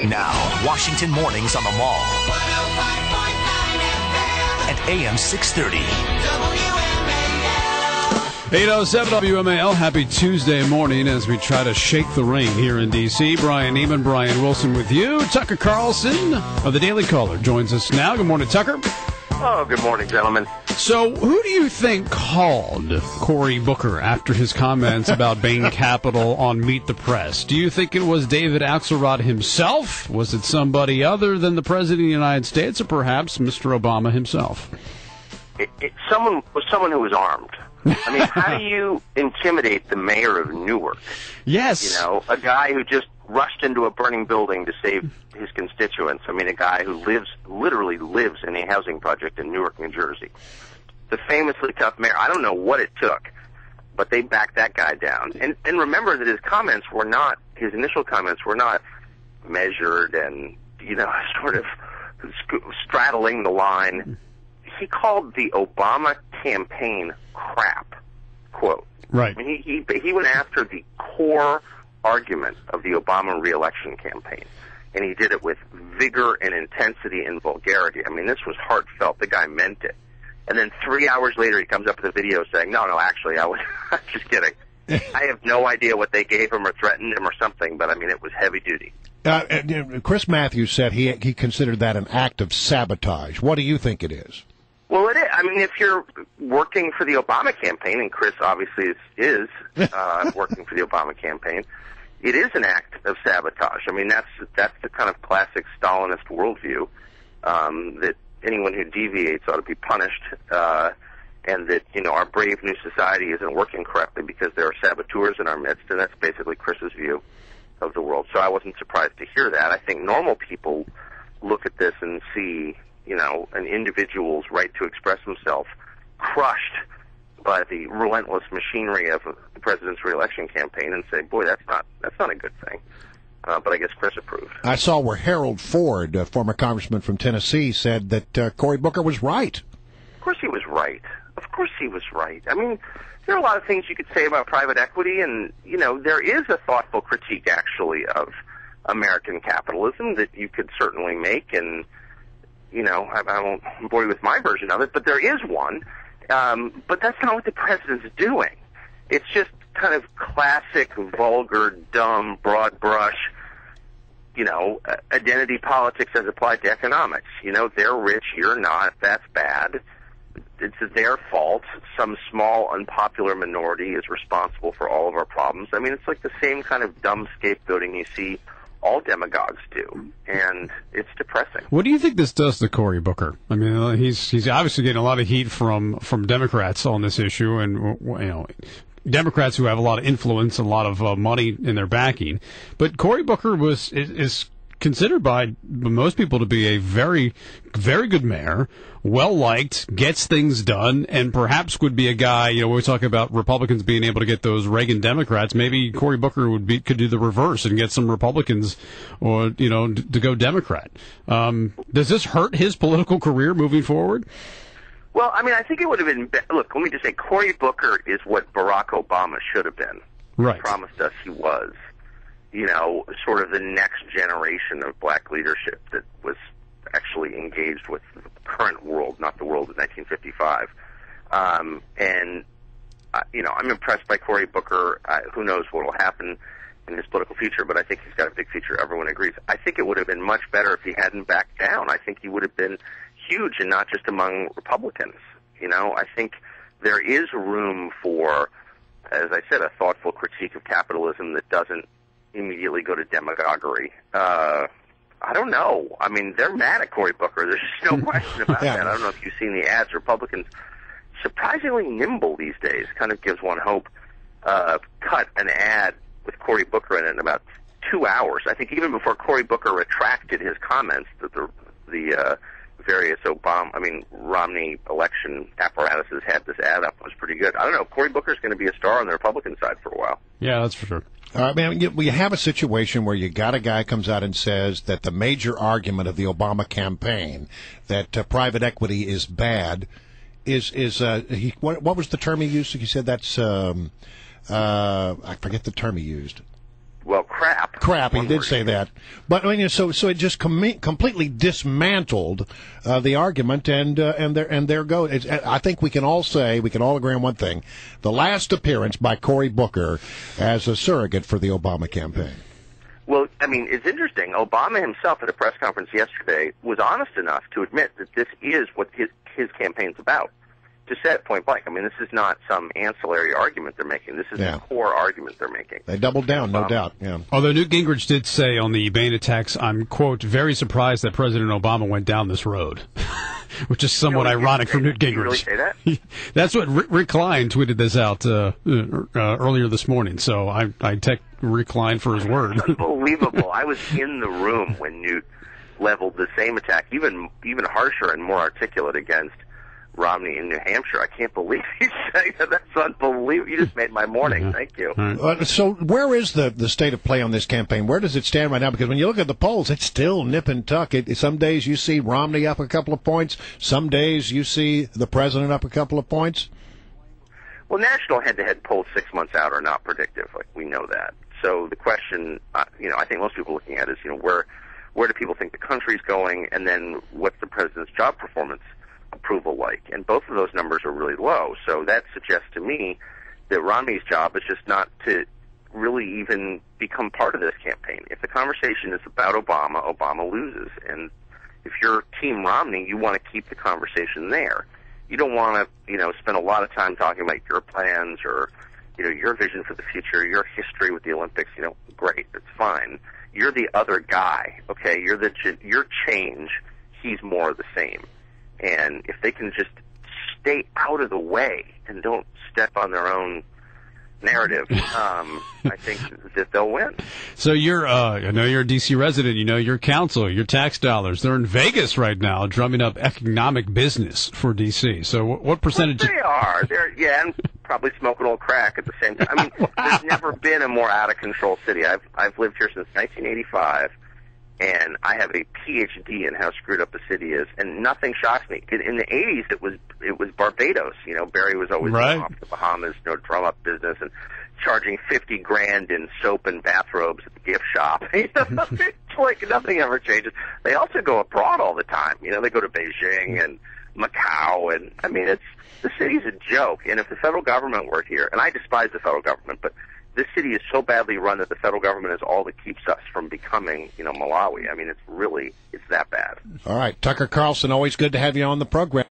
Now, Washington mornings on the Mall. At AM 630. WMAL. 807 WMAL. Happy Tuesday morning as we try to shake the rain here in D.C. Brian Neiman, Brian Wilson with you. Tucker Carlson of the Daily Caller joins us now. Good morning, Tucker. Oh, good morning, gentlemen. So, who do you think called Cory Booker after his comments about Bain Capital on Meet the Press? Do you think it was David Axelrod himself? Was it somebody other than the President of the United States, or perhaps Mr. Obama himself? Someone who was armed. I mean, how do you intimidate the mayor of Newark? Yes. You know, a guy who just rushed into a burning building to save his constituents. I mean, a guy who literally lives in a housing project in Newark, New Jersey. The famously tough mayor. I don't know what it took, but they backed that guy down. And remember that his initial comments were not measured and, sort of straddling the line. He called the Obama campaign crap, quote. Right. I mean, he went after the core argument of the Obama re-election campaign, and he did it with vigor and intensity and vulgarity. I mean, this was heartfelt. The guy meant it. And then 3 hours later, he comes up with a video saying, no, actually, I was just kidding. I have no idea what they gave him or threatened him or something, but, I mean, it was heavy duty. Chris Matthews said he considered that an act of sabotage. What do you think it is? Well, it is. I mean, if you're working for the Obama campaign, and Chris obviously is working for the Obama campaign, it is an act of sabotage. I mean, that's the kind of classic Stalinist worldview, that anyone who deviates ought to be punished, and that, our brave new society isn't working correctly because there are saboteurs in our midst, and that's basically Chris's view of the world. So I wasn't surprised to hear that. I think normal people look at this and see, an individual's right to express himself crushed by the relentless machinery of the president's re-election campaign and say, boy, that's not a good thing. But I guess Chris approved. I saw where Harold Ford, a former congressman from Tennessee, said that Cory Booker was right. Of course he was right. Of course he was right. I mean, there are a lot of things you could say about private equity, and, there is a thoughtful critique, actually, of American capitalism that you could certainly make, and, I won't bore you with my version of it, but there is one. But that's not what the president's doing. It's just kind of classic, vulgar, dumb, broad brush, identity politics as applied to economics. They're rich, you're not, that's bad. It's their fault. Some small, unpopular minority is responsible for all of our problems. I mean, it's like the same kind of dumb scapegoating you see all demagogues do, and it's depressing. What do you think this does to Cory Booker? I mean, he's obviously getting a lot of heat from Democrats on this issue, and Democrats who have a lot of influence and a lot of money in their backing. But Cory Booker is considered by most people to be a very, very good mayor, well-liked, gets things done, and perhaps would be a guy, we talk about Republicans being able to get those Reagan Democrats, maybe Cory Booker could do the reverse and get some Republicans or, to go Democrat. Does this hurt his political career moving forward? Well, I mean, I think it would have been, look, let me just say, Cory Booker is what Barack Obama should have been. Right. He promised us he was. Sort of the next generation of black leadership that was actually engaged with the current world, not the world of 1955. I'm impressed by Cory Booker. Who knows what will happen in his political future, but I think he's got a big future. Everyone agrees. I think it would have been much better if he hadn't backed down. I think he would have been huge, and not just among Republicans. I think there is room for, as I said, a thoughtful critique of capitalism that doesn't immediately go to demagoguery. I don't know. I mean, they're mad at Cory Booker. There's just no question about that. I don't know if you've seen the ads. Republicans, surprisingly nimble these days, kind of gives one hope. Cut an ad with Cory Booker in it in about 2 hours. I think even before Cory Booker retracted his comments that the various Romney election apparatuses had this ad up. It was pretty good. I don't know. Cory Booker's going to be a star on the Republican side for a while. Yeah, that's for sure. We have a situation where you got a guy comes out and says that the major argument of the Obama campaign, that private equity is bad, what was the term he used? He said that's I forget the term he used. well, crap. Crap, he did say that. But I mean, so it just completely dismantled the argument, and there goes. I think we can all agree on one thing: the last appearance by Cory Booker as a surrogate for the Obama campaign. Well, I mean, it's interesting. Obama himself at a press conference yesterday was honest enough to admit that this is what his campaign's about. To say it point blank. I mean, this is not some ancillary argument they're making. This is the core argument they're making. They doubled down, no doubt. Yeah. Although Newt Gingrich did say on the Bain attacks, I'm, quote, very surprised that President Obama went down this road, which is somewhat ironic for Newt Gingrich. Did you really say that? That's what Rick Klein tweeted this out earlier this morning, so I take Rick Klein for his word. Unbelievable. I was in the room when Newt leveled the same attack, even harsher and more articulate against Romney in New Hampshire. I can't believe he's saying that. That's unbelievable. You just made my morning. Thank you. So where is the state of play on this campaign? Where does it stand right now? Because when you look at the polls, it's still nip and tuck. Some days you see Romney up a couple of points. Some days you see the president up a couple of points. Well, national head-to-head polls 6 months out are not predictive. Like, we know that. So the question, I think most people are looking at is, where do people think the country's going, and then what's the president's job performance approval like? And both of those numbers are really low. So that suggests to me that Romney's job is just not to really even become part of this campaign. If the conversation is about Obama, Obama loses. And if you're Team Romney, you want to keep the conversation there. You don't want to, spend a lot of time talking about your plans or, your vision for the future, your history with the Olympics. Great, that's fine. You're the other guy, okay? You're change. He's more of the same. And if they can just stay out of the way and don't step on their own narrative, I think that they'll win. So I know you're a D.C. resident. Your council, your tax dollars, they're in Vegas right now, drumming up economic business for D.C. So what percentage? Well, they are. And probably smoking old crack at the same time. I mean, there's never been a more out of control city. I've lived here since 1985. And I have a PhD in how screwed up the city is, and nothing shocks me. In the 80s, it was Barbados. Barry was always off the Bahamas, drum up business, and charging $50,000 in soap and bathrobes at the gift shop. It's like nothing ever changes. They also go abroad all the time. They go to Beijing and Macau, and I mean, the city's a joke. And if the federal government were here, and I despise the federal government, but this city is so badly run that the federal government is all that keeps us from becoming, Malawi. I mean, it's that bad. All right. Tucker Carlson, always good to have you on the program.